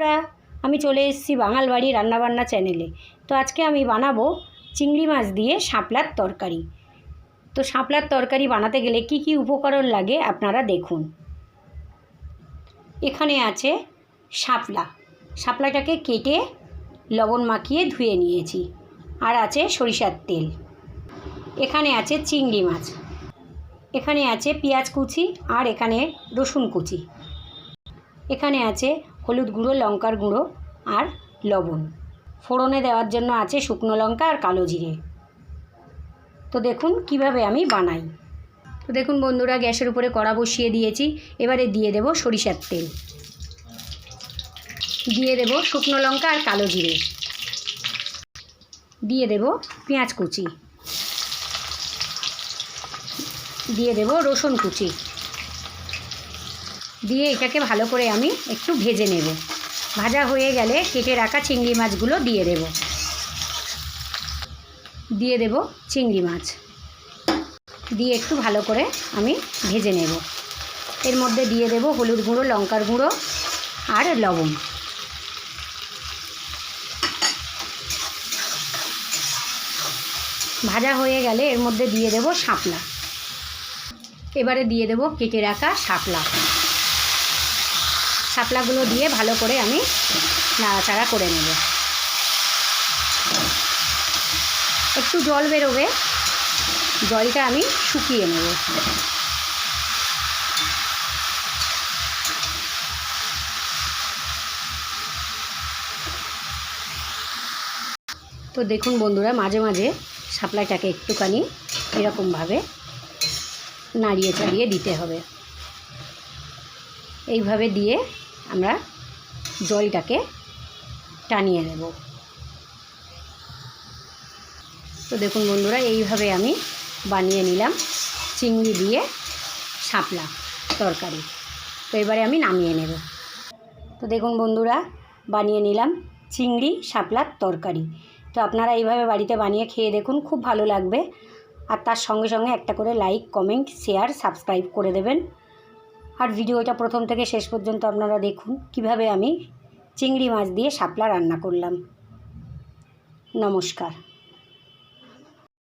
বন্ধুরা, আমি চলে এসেছি বাঙাল বাড়ি রান্নাবান্না চ্যানেলে। তো আজকে আমি বানাবো চিংড়ি মাছ দিয়ে শাপলার তরকারি। তো শাপলার তরকারি বানাতে গেলে কি কি উপকরণ লাগে আপনারা দেখুন। এখানে আছে শাপলাটাকে কেটে লবণ মাখিয়ে ধুয়ে নিয়েছি। আর আছে সরিষার তেল। এখানে আছে চিংড়ি মাছ। এখানে আছে পেঁয়াজ কুচি আর এখানে রসুন কুচি। এখানে আছে হলুদ গুঁড়ো, লঙ্কার গুঁড়ো আর লবণ। ফোড়নে দেওয়ার জন্য আছে শুকনো লঙ্কা আর কালো জিরে। তো দেখুন কিভাবে আমি বানাই। তো দেখুন বন্ধুরা, গ্যাসের উপরে কড়া বসিয়ে দিয়েছি। এবারে দিয়ে দেব সরিষার তেল, দিয়ে দেব শুকনো লঙ্কা আর কালো জিরে, দিয়ে দেব পেঁয়াজ কুচি, দিয়ে দেব রসুন কুচি, দিয়ে এটাকে ভালো করে আমি একটু ভেজে নেব। ভাজা হয়ে গেলে কেটে রাখা চিংড়ি মাছগুলো দিয়ে দেব। দিয়ে দেব চিংড়ি মাছ, দিয়ে একটু ভালো করে আমি ভেজে নেব। এর মধ্যে দিয়ে দেব হলুদ গুঁড়ো, লঙ্কার গুঁড়ো আর লবণ। ভাজা হয়ে গেলে এর মধ্যে দিয়ে দেব শাপলা। এবারে দিয়ে দেব কেটে রাখা শাপলাগুলো দিয়ে ভালো করে আমি নাড়াচাড়া করে নেব। একটু জল বেরোবে, জলটা আমি শুকিয়ে নেব। তো দেখুন বন্ধুরা, মাঝে মাঝে শাপলাটাকে একটুখানি এরকমভাবে নাড়িয়ে চাড়িয়ে দিতে হবে। এইভাবে দিয়ে আমরা জলটাকে টানিয়ে নেব। তো দেখুন বন্ধুরা, এইভাবে আমি বানিয়ে নিলাম চিংড়ি দিয়ে শাপলা তরকারি। তো এবারে আমি নামিয়ে নেব। তো দেখুন বন্ধুরা, বানিয়ে নিলাম চিংড়ি শাপলার তরকারি। তো আপনারা এইভাবে বাড়িতে বানিয়ে খেয়ে দেখুন, খুব ভালো লাগবে। আর তার সঙ্গে সঙ্গে একটা করে লাইক, কমেন্ট, শেয়ার, সাবস্ক্রাইব করে দেবেন। আর ভিডিওটা প্রথম থেকে শেষ পর্যন্ত আপনারা দেখুন কিভাবে আমি চিংড়ি মাছ দিয়ে শাপলা রান্না করলাম। নমস্কার।